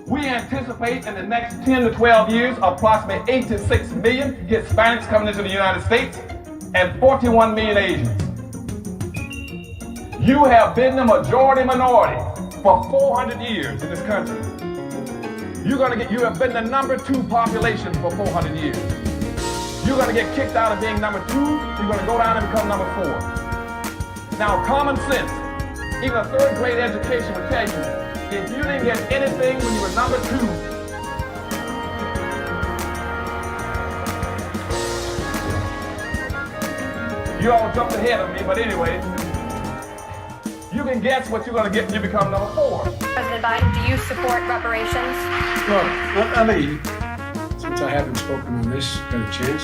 We anticipate in the next 10 to 12 years, approximately 8 to 6 million Hispanics coming into the United States and 41 million Asians. You have been the majority minority for 400 years in this country. You have been the number 2 population for 400 years. You're gonna get kicked out of being number 2, you're gonna go down and become number 4. Now, common sense, even a 3rd grade education would tell you, if you didn't get anything when you were number 2, you all jumped ahead of me, but anyway, you can guess what you're going to get when you become number 4. President Biden, do you support reparations? Well, I mean, since I haven't spoken on this, got a chance.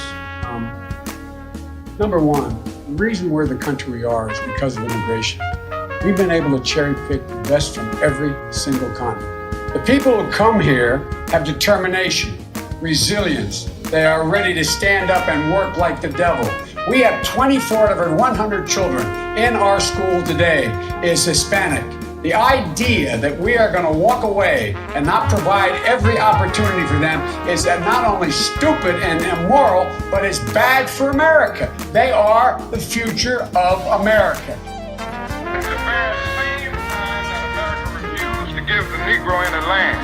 Number one, the reason we're the country we are is because of immigration. We've been able to cherry pick the best from every single continent. The people who come here have determination, resilience. They are ready to stand up and work like the devil. We have 24 out of every 100 children in our school today is Hispanic. The idea that we are going to walk away and not provide every opportunity for them is not only stupid and immoral, but it's bad for America. They are the future of America. At the very same time that America refused to give the Negro any land,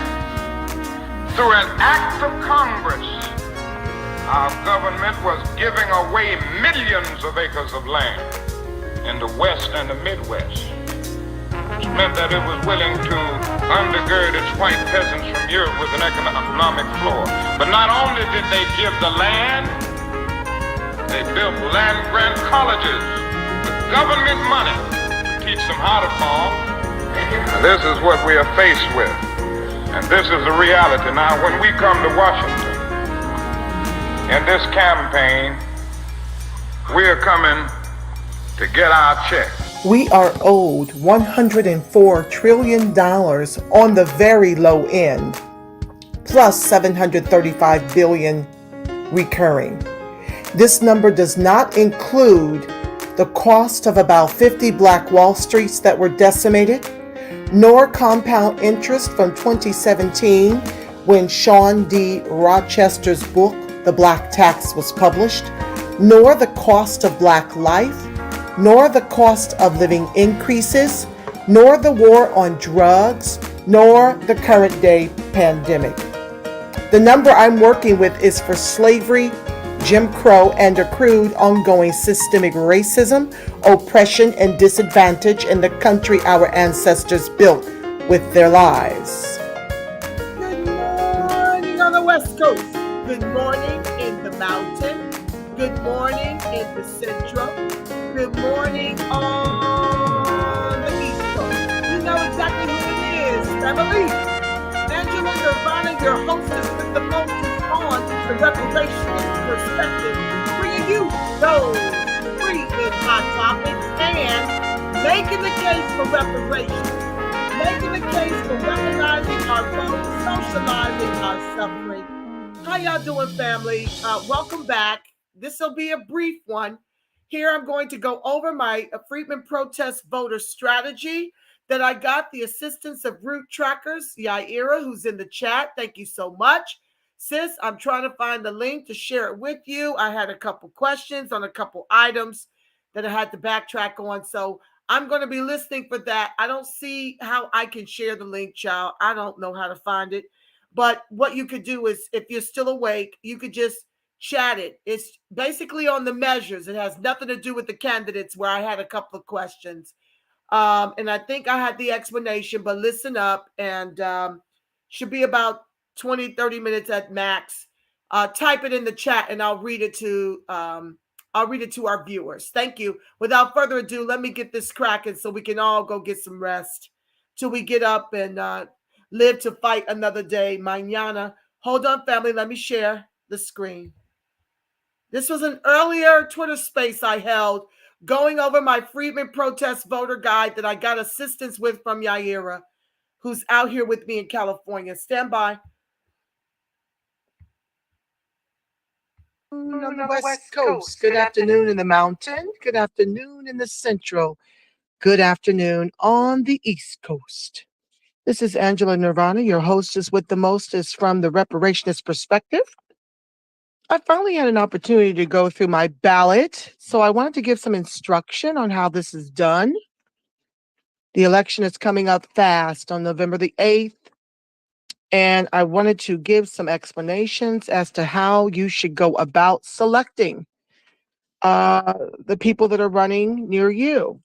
through an act of Congress, our government was giving away millions of acres of land in the West and the Midwest, which meant that it was willing to undergird its white peasants from Europe with an economic floor. But not only did they give the land, they built land-grant colleges with government money to teach them how to farm. And this is what we are faced with. And this is the reality. Now, when we come to Washington, in this campaign, we are coming to get our check. We are owed $104 trillion on the very low end, plus $735 billion recurring. This number does not include the cost of about 50 Black Wall Streets that were decimated, nor compound interest from 2017 when Sean D. Rochester's book, The Black Tax, was published, nor the cost of Black life, nor the cost of living increases, nor the war on drugs, nor the current day pandemic. The number I'm working with is for slavery, Jim Crow, and accrued ongoing systemic racism, oppression, and disadvantage in the country our ancestors built with their lives. Good morning on the West Coast. Good morning in the mountain. Good morning in the central. Good morning on the East Coast. You know exactly who it is, family. Angela Nirvana, your hostess with the mostest on the reparations perspective, bringing you those freedmen hot topics and making the case for reparations, making the case for weaponizing our vote, socializing our suffering. How y'all doing, family? Welcome back. This will be a brief one. Here I'm going to go over my Freedmen protest voter strategy that I got the assistance of Root TRACKERZ, YAIRA, who's in the chat. Thank you so much. Sis, I'm trying to find the link to share it with you. I had a couple questions on a couple items that I had to backtrack on. So I'm going to be listening for that. I don't see how I can share the link, child. I don't know how to find it. But what you could do is, if you're still awake, you could just chat it. It's basically on the measures. It has nothing to do with the candidates, where I had a couple of questions. And I think I had the explanation, but listen up, and should be about 20, 30 minutes at max. Type it in the chat and I'll read it to our viewers. Thank you. Without further ado, let me get this cracking so we can all go get some rest till we get up and live to fight another day. Mañana. Hold on, family. Let me share the screen. This was an earlier Twitter space I held going over my Freedmen protest voter guide that I got assistance with from YAIRA, who's out here with me in California. Stand by. On the West Coast. Good afternoon in the mountain. Good afternoon in the central. Good afternoon on the East Coast. This is Angela Nirvana, your hostess with the mostest from the reparationist perspective. I finally had an opportunity to go through my ballot, so I wanted to give some instruction on how this is done. The election is coming up fast on November the 8th, and I wanted to give some explanations as to how you should go about selecting the people that are running near you.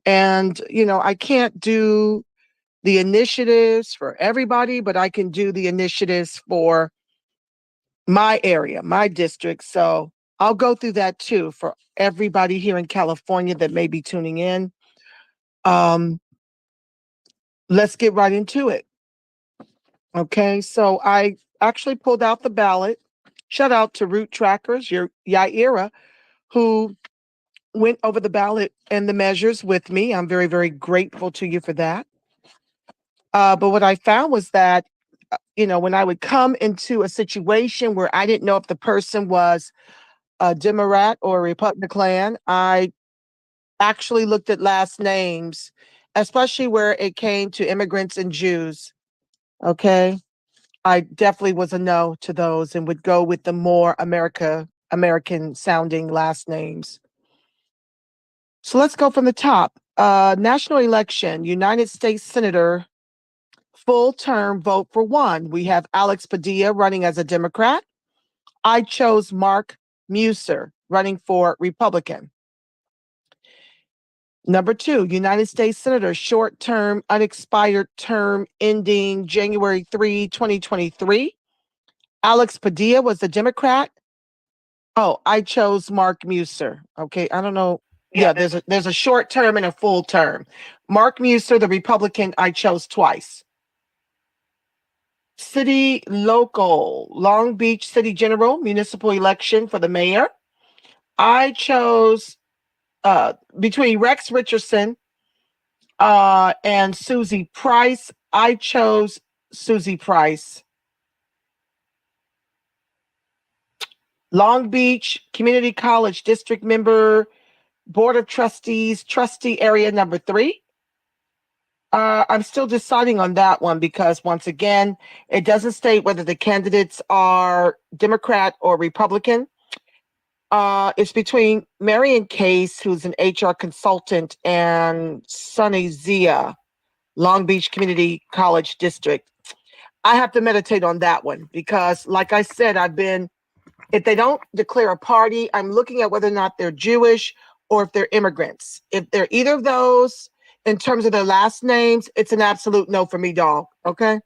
And, I can't do the initiatives for everybody, but I can do the initiatives for my area, my district. So I'll go through that too for everybody here in California that may be tuning in. Let's get right into it. Okay, so I actually pulled out the ballot. Shout out to Root Trackers, your YAIRA, who went over the ballot and the measures with me. I'm very, very grateful to you for that. But what I found was that, when I would come into a situation where I didn't know if the person was a Democrat or a Republican, I actually looked at last names, especially where it came to immigrants and Jews. Okay. I definitely was a no to those and would go with the more American sounding last names. So let's go from the top. National election, United States Senator, full term, vote for one. We have Alex Padilla running as a Democrat. I chose Mark Musser running for Republican. Number 2, United States Senator, short term, unexpired term ending January 3, 2023. Alex Padilla was the Democrat. Oh, I chose Mark Musser. Okay, I don't know. Yeah, there's a short term and a full term. Mark Musser, the Republican, I chose twice. City local, Long Beach City General municipal election for the mayor. I chose between Rex Richardson and Susie Price. I chose Susie Price. Long Beach Community College District Member, Board of Trustees, Trustee Area number 3. I'm still deciding on that one because, once again, it doesn't state whether the candidates are Democrat or Republican. It's between Marion Case, who's an HR consultant, and Sunny Zia, Long Beach Community College District. I have to meditate on that one because, like I said, if they don't declare a party, I'm looking at whether or not they're Jewish or if they're immigrants. If they're either of those, in terms of their last names, it's an absolute no for me, dog. Okay?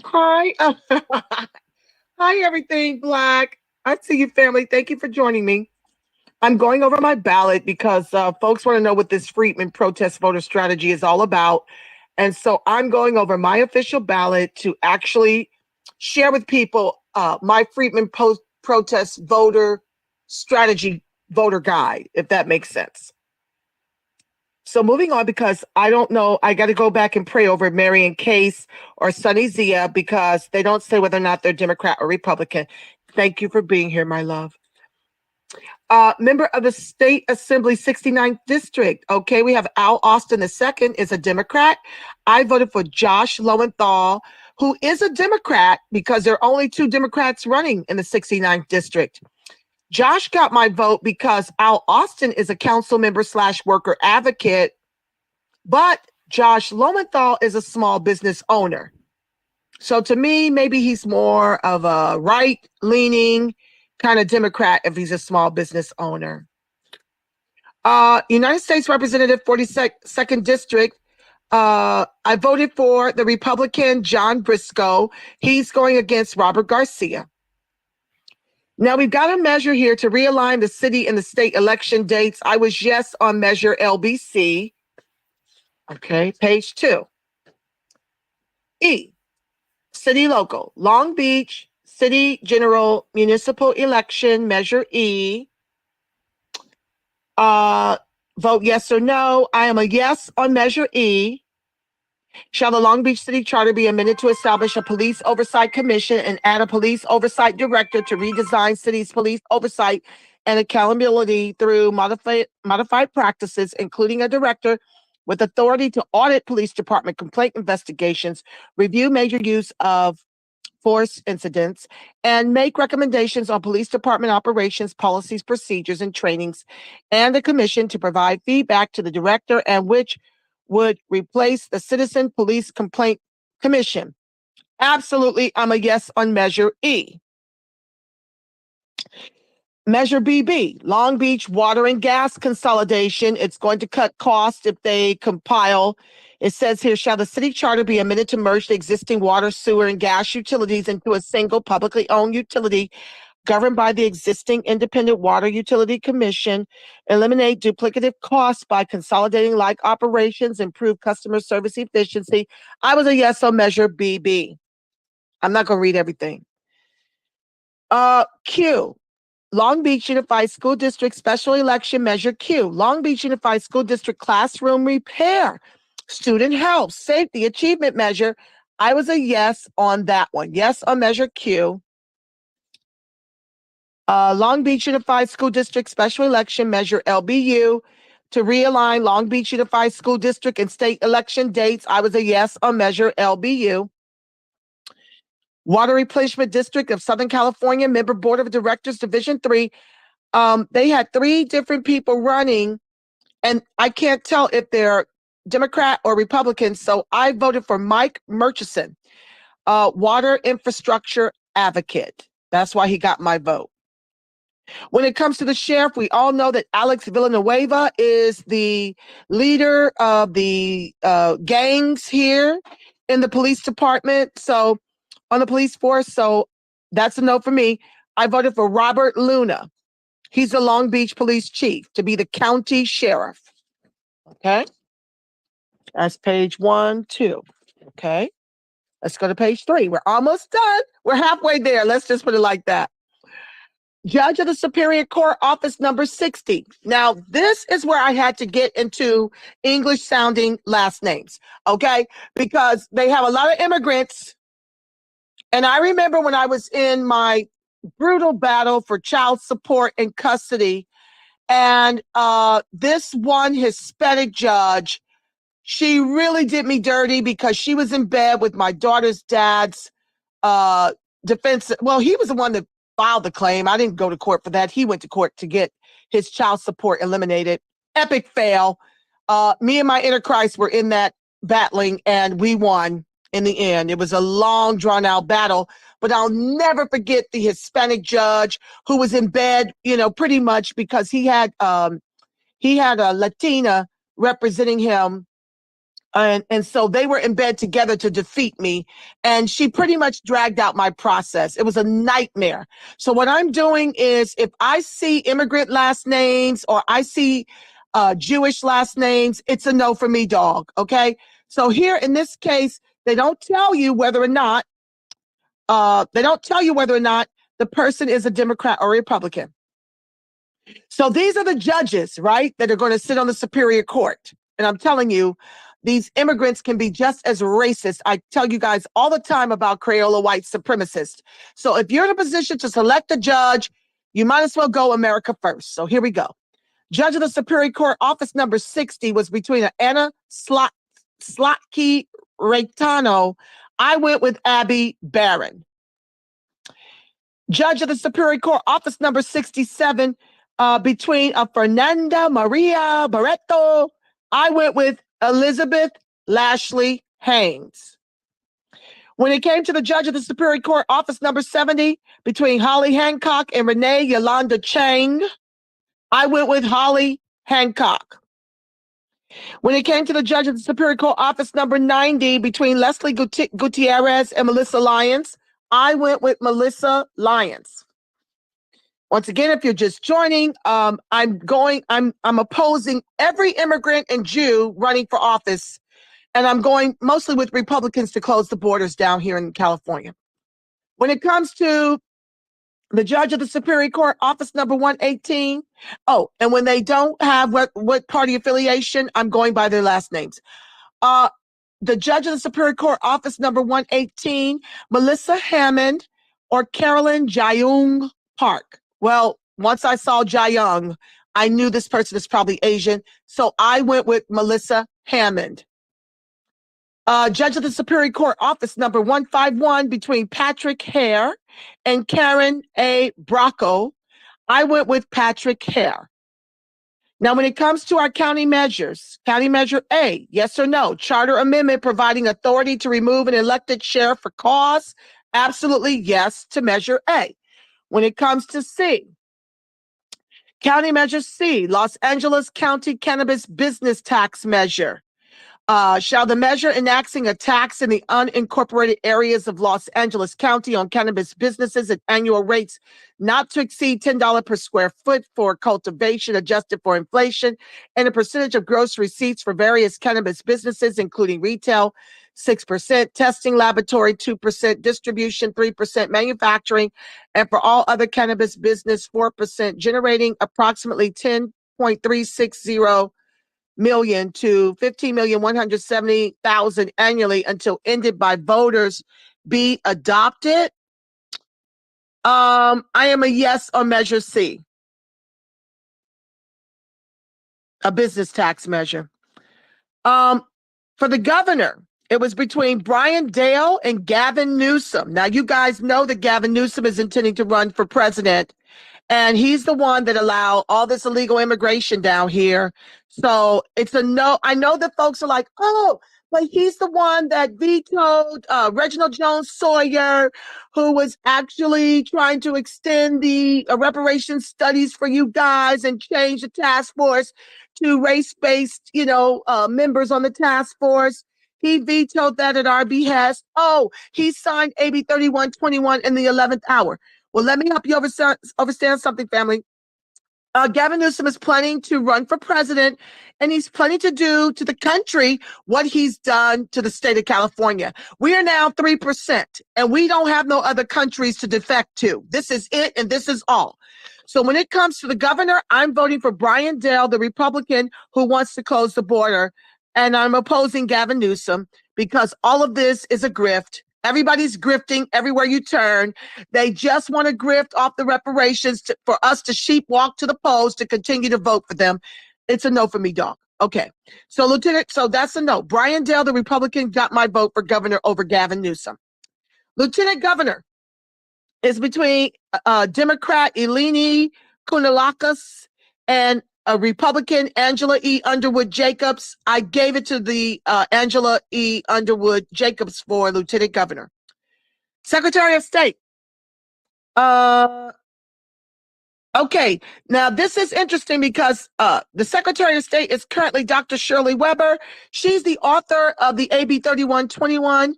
Hi. Hi, everything black. I see you, family. Thank you for joining me. I'm going over my ballot because folks want to know what this Freedmen protest voter strategy is all about. And so I'm going over my official ballot to actually share with people my Freedmen protest voter strategy voter guide, if that makes sense. So moving on, because I don't know, I got to go back and pray over Marion Case or Sunny Zia because they don't say whether or not they're Democrat or Republican. Thank you for being here, my love. Member of the State Assembly 69th District. Okay, we have Al Austin II is a Democrat. I voted for Josh Lowenthal, who is a Democrat because there are only 2 Democrats running in the 69th District. Josh got my vote because Al Austin is a council member / worker advocate, but Josh Lowenthal is a small business owner. So to me, maybe he's more of a right-leaning kind of Democrat if he's a small business owner. United States Representative 42nd District. I voted for the Republican John Briscoe. He's going against Robert Garcia. Now we've got a measure here to realign the city and the state election dates. I was yes on measure LBC. Okay, page 2. E, city local, Long Beach City General Municipal Election, measure E. Vote yes or no. I am a yes on measure E. Shall the Long Beach City Charter be amended to establish a police oversight commission and add a police oversight director to redesign city's police oversight and accountability through modified practices, including a director with authority to audit police department complaint investigations, review major use of force incidents, and make recommendations on police department operations, policies, procedures, and trainings, and the commission to provide feedback to the director, and which would replace the Citizen Police Complaint Commission. Absolutely, I'm a yes on Measure E. Measure BB, Long Beach water and gas consolidation. It's going to cut costs if they compile. It says here, shall the city charter be amended to merge the existing water, sewer, and gas utilities into a single publicly owned utility governed by the existing Independent Water Utility Commission, eliminate duplicative costs by consolidating like operations, improve customer service efficiency. I was a yes on Measure BB. I'm not going to read everything. Q, Long Beach Unified School District Special Election Measure Q, Long Beach Unified School District Classroom Repair, Student Health, Safety Achievement Measure. I was a yes on that one. Yes on Measure Q. Long Beach Unified School District Special Election Measure LBU, to realign Long Beach Unified School District and state election dates. I was a yes on Measure LBU. Water Replenishment District of Southern California, Member Board of Directors, Division 3. They had 3 different people running, and I can't tell if they're Democrat or Republican, so I voted for Mike Murchison, water infrastructure advocate. That's why he got my vote. When it comes to the sheriff, we all know that Alex Villanueva is the leader of the gangs here in the police department. So on the police force. So that's a no for me. I voted for Robert Luna. He's the Long Beach police chief to be the county sheriff. Okay. That's page 1, 2. Okay. Let's go to page 3. We're almost done. We're halfway there. Let's just put it like that. Judge of the Superior Court, office number 60. Now, this is where I had to get into English sounding last names. Okay. Because they have a lot of immigrants. And I remember when I was in my brutal battle for child support and custody, and this one Hispanic judge, she really did me dirty because she was in bed with my daughter's dad's defense. Well, he was the one that filed the claim. I didn't go to court for that. He went to court to get his child support eliminated. Epic fail. Me and my inner Christ were in that battling, and we won. In the end, it was a long, drawn-out battle, but I'll never forget the Hispanic judge who was in bed, pretty much because he had a Latina representing him, and so they were in bed together to defeat me, and she pretty much dragged out my process. It was a nightmare. So what I'm doing is, if I see immigrant last names or I see Jewish last names, it's a no for me, dog. Okay. So here in this case, they don't tell you whether or not the person is a Democrat or Republican. So these are the judges, right, that are going to sit on the Superior Court. And I'm telling you, these immigrants can be just as racist. I tell you guys all the time about Crayola white supremacists. So if you're in a position to select a judge, you might as well go America first. So here we go. Judge of the Superior Court, office number 60, was between Anna Slotky Reitano. I went with Abby Barron. Judge of the Superior Court, office number 67, between Fernanda Maria Barreto. I went with Elizabeth Lashley Haynes. When it came to the Judge of the Superior Court, office number 70, between Holly Hancock and Renee Yolanda Chang, I went with Holly Hancock. When it came to the Judge of the Superior Court, office number 90, between Leslie Gutierrez and Melissa Lyons, I went with Melissa Lyons. Once again, if you're just joining, I'm opposing every immigrant and Jew running for office, and I'm going mostly with Republicans to close the borders down here in California. When it comes to the Judge of the Superior Court, office number 118. Oh, and when they don't have what party affiliation, I'm going by their last names. The Judge of the Superior Court, office number 118, Melissa Hammond or Carolyn Jayung Park. Well, once I saw Jayung, I knew this person is probably Asian, so I went with Melissa Hammond. Judge of the Superior Court, office number 151, between Patrick Hare and Karen A. Bracco. I went with Patrick Hare. Now, when it comes to our county measures, County Measure A, yes or no? Charter amendment providing authority to remove an elected sheriff for cause, absolutely yes to Measure A. When it comes to C, County Measure C, Los Angeles County Cannabis Business Tax Measure. Shall the measure enacting a tax in the unincorporated areas of Los Angeles County on cannabis businesses at annual rates not to exceed $10 per square foot for cultivation adjusted for inflation, and a percentage of gross receipts for various cannabis businesses, including retail, 6%, testing laboratory, 2%, distribution, 3%, manufacturing, and for all other cannabis business, 4%, generating approximately 10.360 million to 15,170,000 annually until ended by voters be adopted. I am a yes on Measure C, a business tax measure. For the governor, it was between Brian Dale and Gavin Newsom. Now, you guys know that Gavin Newsom is intending to run for president, and he's the one that allowed all this illegal immigration down here. So it's a no. I know that folks are like, oh, but he's the one that vetoed Reginald Jones Sawyer, who was actually trying to extend the reparations studies for you guys and change the task force to race-based, members on the task force. He vetoed that at our behest. Oh, he signed AB 3121 in the 11th hour. Well, let me help you understand something, family. Gavin Newsom is planning to run for president, and he's planning to do to the country what he's done to the state of California. We are now 3%, and we don't have no other countries to defect to. This is it, and this is all. So when it comes to the governor, I'm voting for Brian Dale, the Republican who wants to close the border, and I'm opposing Gavin Newsom because all of this is a grift. Everybody's grifting everywhere you turn. They just want to grift off the reparations for us to sheep walk to the polls to continue to vote for them. It's a no for me, dog. Okay. So that's a no. Brian Dale, the Republican, got my vote for governor over Gavin Newsom. Lieutenant governor is between Democrat Eleni Kounalakis and a Republican, Angela E. Underwood Jacobs. I gave it to the Angela E. Underwood Jacobs for lieutenant governor. Secretary of State. Okay, now this is interesting because the Secretary of State is currently Dr. Shirley Weber. She's the author of the AB 3121,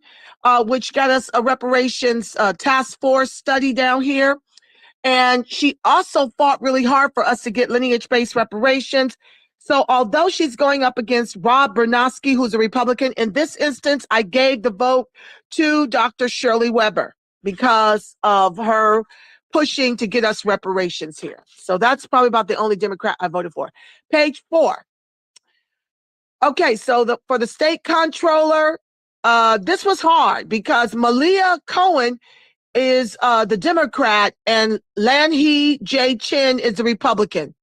which got us a reparations task force study down here. And she also fought really hard for us to get lineage-based reparations. So although she's going up against Rob Bernowski, who's a Republican, in this instance, I gave the vote to Dr. Shirley Weber because of her pushing to get us reparations here. So that's probably about the only Democrat I voted for. Page 4. Okay, so for the state comptroller, this was hard because Malia Cohen is the Democrat and Lanhee J. Chen is the Republican.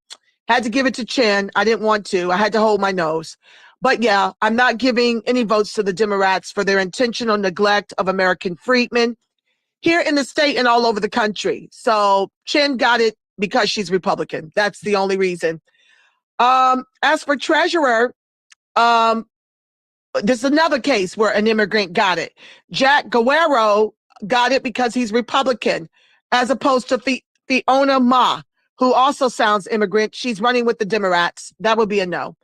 Had to give it to Chen. I didn't want to. I had to hold my nose. But yeah, I'm not giving any votes to the Democrats for their intentional neglect of American freedmen here in the state and all over the country. So Chen got it because she's Republican. That's the only reason. As for treasurer, this is another case where an immigrant got it. Jack Guerrero got it because he's Republican, as opposed to Fiona Ma, who also sounds immigrant. She's running with the Democrats. That would be a no.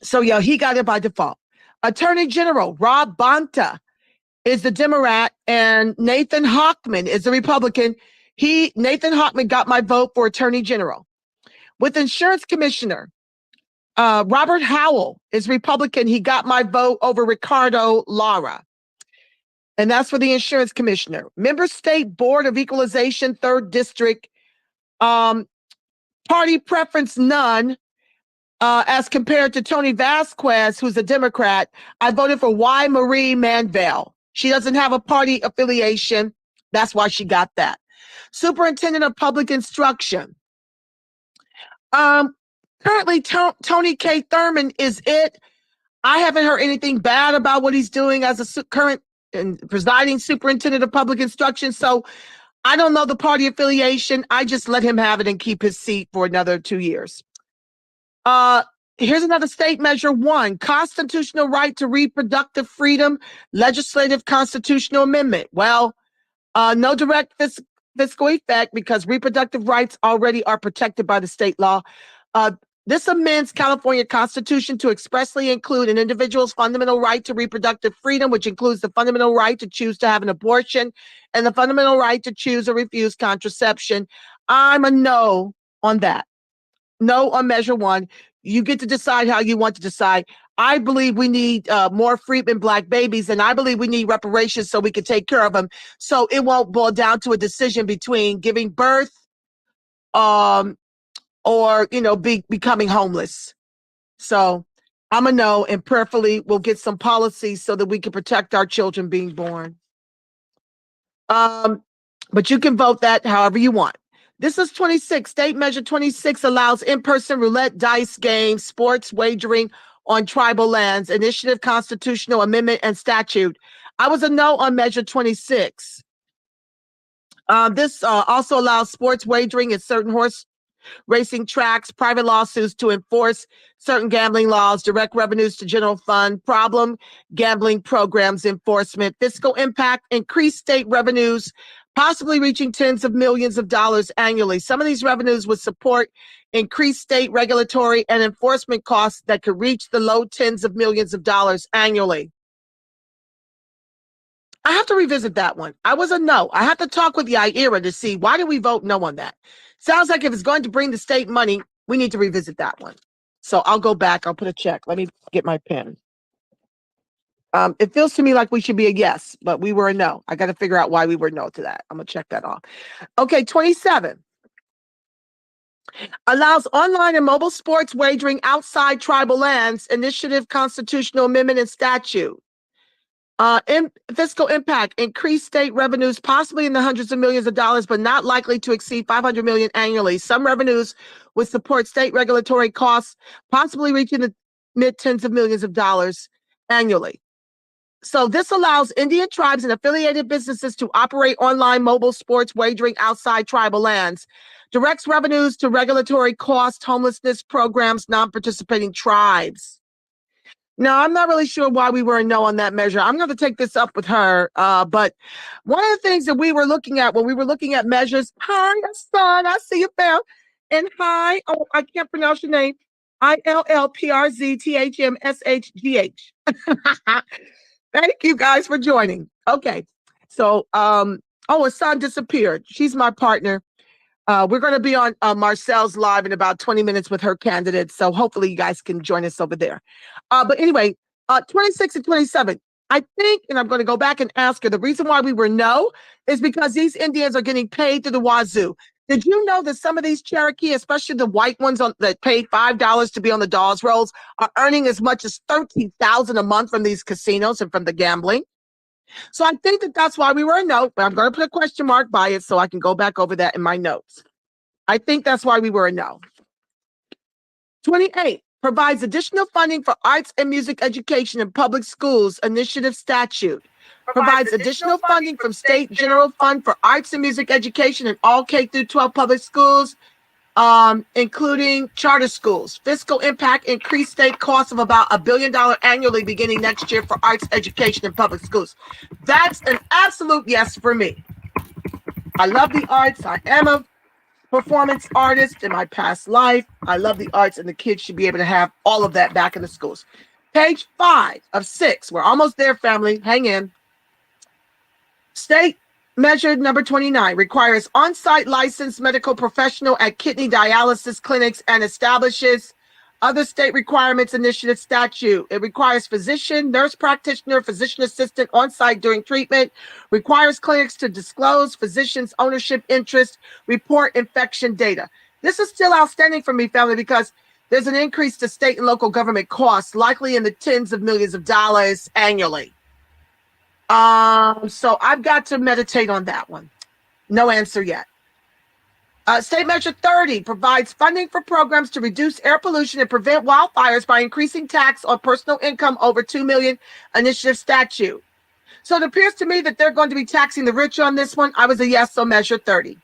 So yeah, he got it by default. Attorney General Rob Bonta is the Democrat, and Nathan Hochman is the Republican. Nathan Hochman got my vote for Attorney General. With Insurance Commissioner, Robert Howell is Republican. He got my vote over Ricardo Lara. And that's for the insurance commissioner. Member State Board of Equalization, 3rd District. Party preference none, as compared to Tony Vasquez, who's a Democrat. I voted for Y. Marie Manville. She doesn't have a party affiliation. That's why she got that. Superintendent of Public Instruction. Currently, Tony K. Thurman is it. I haven't heard anything bad about what he's doing as a current and presiding superintendent of public instruction. So I don't know the party affiliation. I just let him have it and keep his seat for another 2 years. Here's another state measure 1, constitutional right to reproductive freedom, legislative constitutional amendment. Well, no direct fiscal effect because reproductive rights already are protected by the state law. This amends California Constitution to expressly include an individual's fundamental right to reproductive freedom, which includes the fundamental right to choose to have an abortion and the fundamental right to choose or refuse contraception. I'm a no on that. No on measure 1. You get to decide how you want to decide. I believe we need more Freedmen Black babies, and I believe we need reparations so we can take care of them. So it won't boil down to a decision between giving birth or becoming homeless. So I'm a no, and prayerfully we'll get some policies so that we can protect our children being born. But you can vote that however you want. This is 26. State Measure 26 allows in-person roulette, dice games, sports wagering on tribal lands, initiative, constitutional amendment, and statute. I was a no on Measure 26. This also allows sports wagering at certain horse racing tracks, private lawsuits to enforce certain gambling laws, direct revenues to general fund, problem gambling programs enforcement, fiscal impact, increased state revenues, possibly reaching tens of millions of dollars annually. Some of these revenues would support increased state regulatory and enforcement costs that could reach the low tens of millions of dollars annually. I have to revisit that one. I was a no. I have to talk with YAIRA to see why did we vote no on that. Sounds like if it's going to bring the state money, we need to revisit that one. So I'll go back. I'll put a check. Let me get my pen. It feels to me like we should be a yes, but we were a no. I got to figure out why we were no to that. I'm going to check that off. Okay, 27. Allows online and mobile sports wagering outside tribal lands, initiative, constitutional amendment, and statute. Fiscal impact, increased state revenues, possibly in the hundreds of millions of dollars, but not likely to exceed 500 million annually. Some revenues would support state regulatory costs, possibly reaching the mid tens of millions of dollars annually. So this allows Indian tribes and affiliated businesses to operate online mobile sports wagering outside tribal lands, directs revenues to regulatory costs, homelessness programs, non-participating tribes. Now, I'm not really sure why we were a no on that measure. I'm going to take this up with her. But one of the things that we were looking at when we were looking at measures, hi, son, I see you, fam. And hi, oh, I can't pronounce your name. ILLPRZTHMSHGH. Thank you guys for joining. Okay. So, Hassan disappeared. She's my partner. We're going to be on Marcel's live in about 20 minutes with her candidate. So hopefully you guys can join us over there. But anyway, 26 and 27, I think, and I'm going to go back and ask her, the reason why we were no is because these Indians are getting paid to the wazoo. Did you know that some of these Cherokee, especially the white ones that paid $5 to be on the Dawes rolls, are earning as much as $13,000 a month from these casinos and from the gambling? So I think that that's why we were a no, but I'm going to put a question mark by it so I can go back over that in my notes. I think that's why we were a no. 28, provides additional funding for arts and music education in public schools, initiative statute. Provides additional funding from state general fund for arts and music education in all K through 12 public schools, including charter schools. Fiscal impact, increased state costs of about $1 billion annually beginning next year for arts education in public schools. That's an absolute yes for me. I love the arts. I am a performance artist in my past life. I love the arts, and the kids should be able to have all of that back in the schools. Page 5 of 6. We're almost there, family. Hang in. State measure number 29 requires on-site licensed medical professional at kidney dialysis clinics and establishes other state requirements initiative statute. It requires physician, nurse practitioner, physician assistant on-site during treatment, requires clinics to disclose physicians' ownership interest, report infection data. This is still outstanding for me, family, because there's an increase to state and local government costs, likely in the tens of millions of dollars annually. So I've got to meditate on that one. No answer yet. State Measure 30 provides funding for programs to reduce air pollution and prevent wildfires by increasing tax on personal income over $2 million initiative statute. So it appears to me that they're going to be taxing the rich on this one. I was a yes on Measure 30.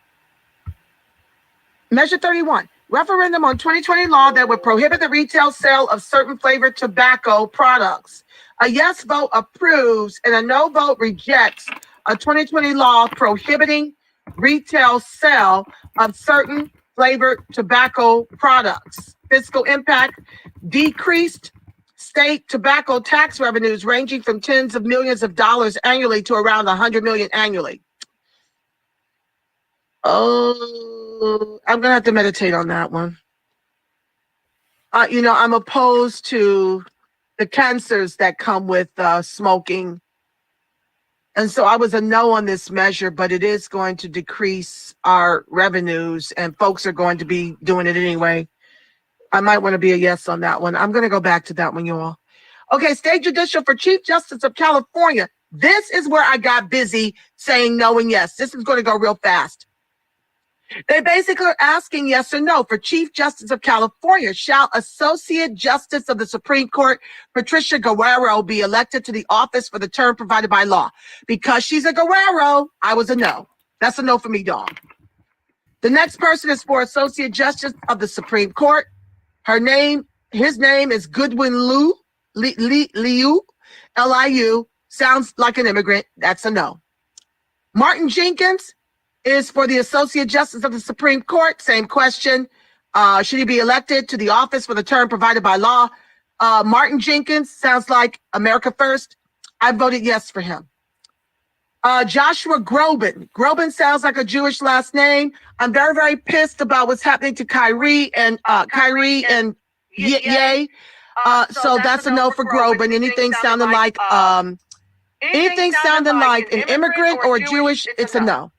Measure 31, referendum on 2020 law that would prohibit the retail sale of certain flavored tobacco products. A yes vote approves and a no vote rejects a 2020 law prohibiting retail sale of certain flavored tobacco products. Fiscal impact, decreased state tobacco tax revenues ranging from tens of millions of dollars annually to around 100 million annually. Oh, I'm gonna have to meditate on that one. I'm opposed to the cancers that come with smoking. And so I was a no on this measure, but it is going to decrease our revenues and folks are going to be doing it anyway. I might want to be a yes on that one. I'm going to go back to that one, you all. Okay, State Judicial for Chief Justice of California. This is where I got busy saying no and yes. This is going to go real fast. They basically are asking yes or no for Chief Justice of California. Shall Associate Justice of the Supreme Court, Patricia Guerrero, be elected to the office for the term provided by law? Because she's a Guerrero, I was a no. That's a no for me, dog. The next person is for Associate Justice of the Supreme Court. His name is Goodwin Liu, L-I-U. Sounds like an immigrant. That's a no. Martin Jenkins is for the Associate Justice of the Supreme Court. Same question. Should he be elected to the office for the term provided by law? Martin Jenkins sounds like America First. I voted yes for him. Joshua Groban. Groban sounds like a Jewish last name. I'm very, very pissed about what's happening to Kyrie and Ye. So that's a no for Groban. Anything sounding like an immigrant or a Jewish, it's a no.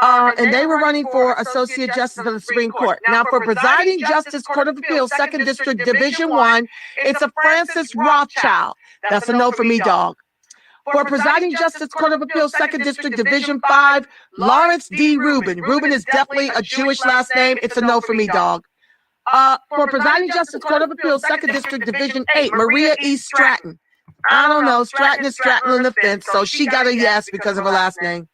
And they were running for Associate Justice of the Supreme Court. Now, for Presiding Justice, Court of Appeals, 2nd District, Division 1, it's a Francis Rothschild. That's a no for me, dog. For Presiding Justice, Court of Appeals, 2nd District, Division 5, Lawrence D. Rubin. Rubin is definitely a Jewish last name. It's a no for me, dog. For Presiding Justice, Court of Appeals, 2nd District, Division 8, Maria E. Stratton. I don't know. Stratton is straddling the fence, so she got a yes because of her last name.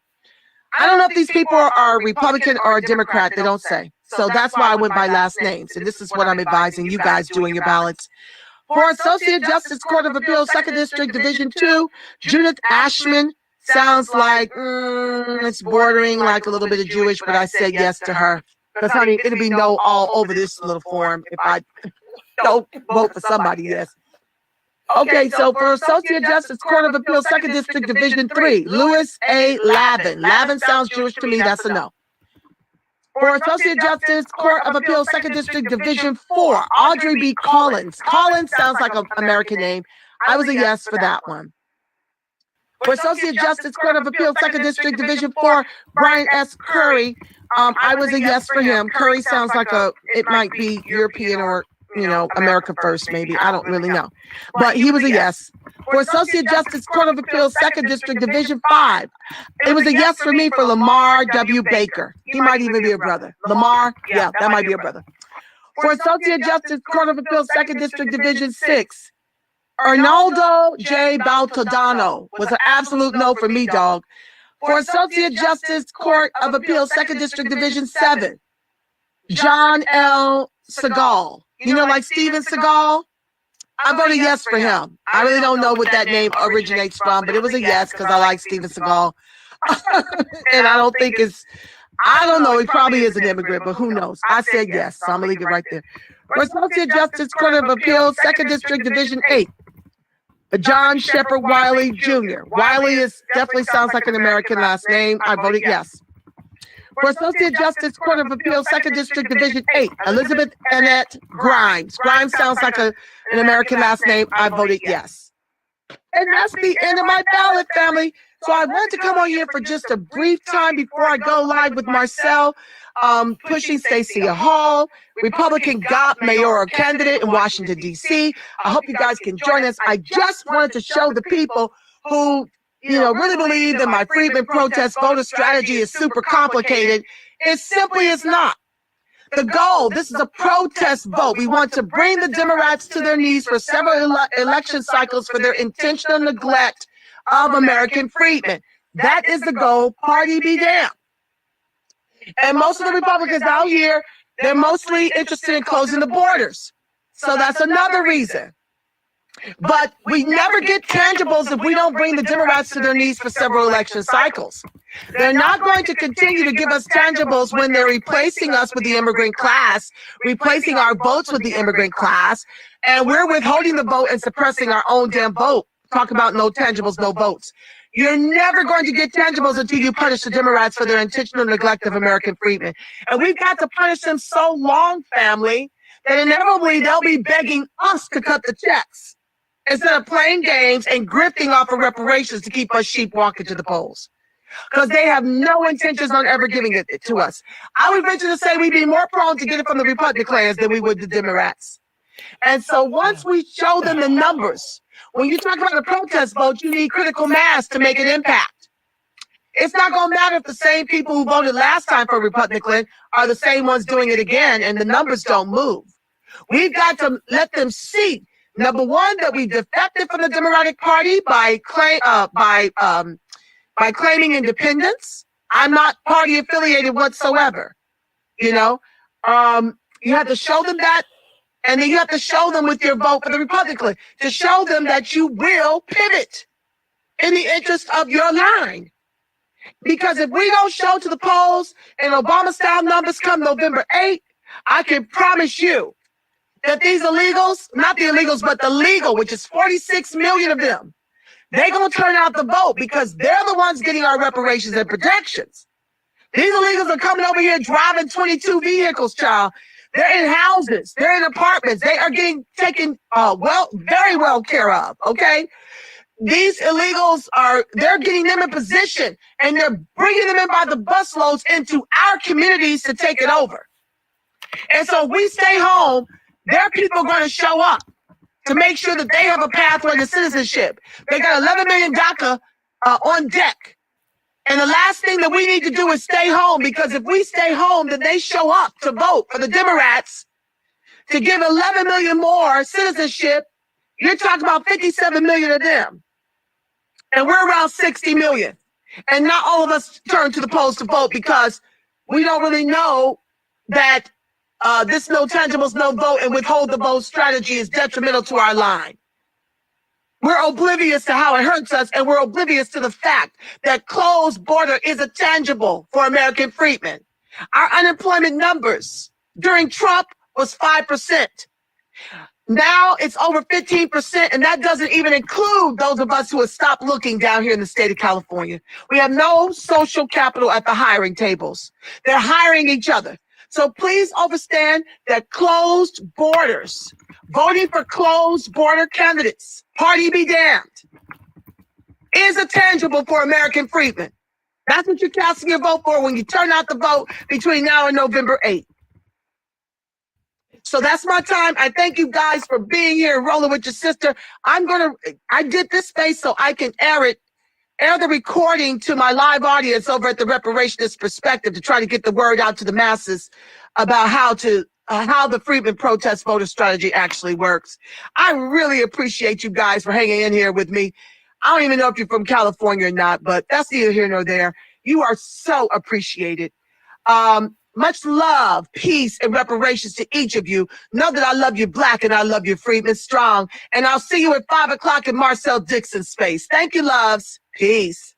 I don't know if these people are Republican or a Democrat. They don't say. So that's why I went by last names. And this is what I'm advising you guys doing your ballots. For Associate Justice, Court of Appeals, 2nd District, Division 2, Judith Ashman sounds like it's bordering like a little bit of Jewish, but I said yes to her. Because, honey, it'll be no all over this little form if I don't vote for somebody, yes. Okay, so for Associate Justice, Court of Appeals, 2nd District, Division 3, Louis A. Lavin. Lavin sounds Jewish to me. That's a no. For Associate Justice, Court of Appeals, 2nd District, Division 4, Audrey B. Collins. Collins sounds like an American name. I was a yes for that one. For Associate Justice, Court of Appeals, 2nd District, Division 4, Brian S. Curry. I was a yes for him. Curry sounds like it might be European or America First, maybe. I don't really know. But he was a yes. For Associate Justice, Court of Appeals, 2nd District, Division 5, it was a yes for me for Lamar W. Baker. He might even be a brother. Lamar, yeah, that might be a brother. For Associate Justice, Court of Appeals, 2nd District, Division 6, Arnaldo J. Baltodano was an absolute no for me, dog. For Associate Justice, Court of Appeals, 2nd District, Division 7, John L. Segal. Like Steven Seagal? I voted yes for him. I really don't know what that name originates from, but it was a yes because I like Steven Seagal. And I don't think I don't know, he probably is an immigrant, but who knows? I said yes, so I'm going to leave it right there. For Associate Justice, Court of Appeals, 2nd District, Division 8, John Shepard Wiley Jr. Wiley definitely sounds like an American last name. I voted yes. For Associate Justice, Court of Appeals, 2nd District, Division 8, Elizabeth Annette Grimes. Grimes sounds like an American last name. I voted yes. And that's the end of my ballot, family. So I wanted to come on here for just a brief time before I go live with Marcel, pushing Stacey Hall, Republican mayoral candidate in Washington, D.C. I hope you guys can join us. I just wanted to show the people who really believe that my Freedmen protest voter strategy is super complicated It simply is not. The goal, this is a protest vote. We want to bring the Democrats to their knees for several election cycles for their intentional neglect of American freedmen. That is the goal. Party be damned. And most of the Republicans out here, they're mostly interested in closing the borders. So that's another reason. But we never get tangibles if we don't bring the Democrats to their knees for several election cycles. They're not going to continue to give us tangibles when they're replacing us with the immigrant class, replacing our votes with the immigrant class, and we're withholding the vote and suppressing our own damn vote. Talk about no tangibles, no votes. You're never going to get tangibles until you punish the Democrats for their intentional neglect of American freedmen. And we've got to punish them so long, family, that inevitably they'll be begging us to cut the checks instead of playing games and grifting off of reparations to keep us sheep walking to the polls. Because they have no intentions on ever giving it to us. I would venture to say we'd be more prone to get it from the Republican clans than we would the Democrats. And so once we show them the numbers, when you talk about a protest vote, you need critical mass to make an impact. It's not going to matter if the same people who voted last time for Republican are the same ones doing it again and the numbers don't move. We've got to let them see, number one, that we defected from the Democratic Party by claiming independence. I'm not party affiliated whatsoever. You know, you have to show them that. And then you have to show them with your vote for the Republican to show them that you will pivot in the interest of your line. Because if we don't show to the polls and Obama-style numbers come November 8th, I can promise you that these illegals, not the illegals, but the legal, which is 46 million of them, they're going to turn out the vote because they're the ones getting our reparations and protections. These illegals are coming over here driving 22 vehicles, child. They're in houses. They're in apartments. They are getting taken very well care of, okay? These illegals they're getting them in position, and they're bringing them in by the busloads into our communities to take it over. And so we stay home, their people are going to show up to make sure that they have a pathway to citizenship. They got 11 million DACA on deck. And the last thing that we need to do is stay home, because if we stay home, then they show up to vote for the Democrats to give 11 million more citizenship. You're talking about 57 million of them. And we're around 60 million. And not all of us turn to the polls to vote because we don't really know that this no tangibles, no vote and withhold the vote strategy is detrimental to our line. We're oblivious to how it hurts us, and we're oblivious to the fact that closed border is a tangible for American freedmen. Our unemployment numbers during Trump was 5%. Now it's over 15%, and that doesn't even include those of us who have stopped looking down here in the state of California. We have no social capital at the hiring tables. They're hiring each other. So please understand that closed borders, voting for closed border candidates, party be damned, is a tangible for American freedmen. That's what you're casting your vote for when you turn out the vote between now and November 8th. So that's my time. I thank you guys for being here and rolling with your sister. I did this space so I can air the recording to my live audience over at the Reparations Perspective to try to get the word out to the masses about how the Freedmen protest voter strategy actually works. I really appreciate you guys for hanging in here with me. I don't even know if you're from California or not, but that's neither here nor there. You are so appreciated. Much love, peace, and reparations to each of you. Know that I love you black and I love you Freedmen strong. And I'll see you at 5 o'clock in Marcel Dixon's space. Thank you, loves. Peace.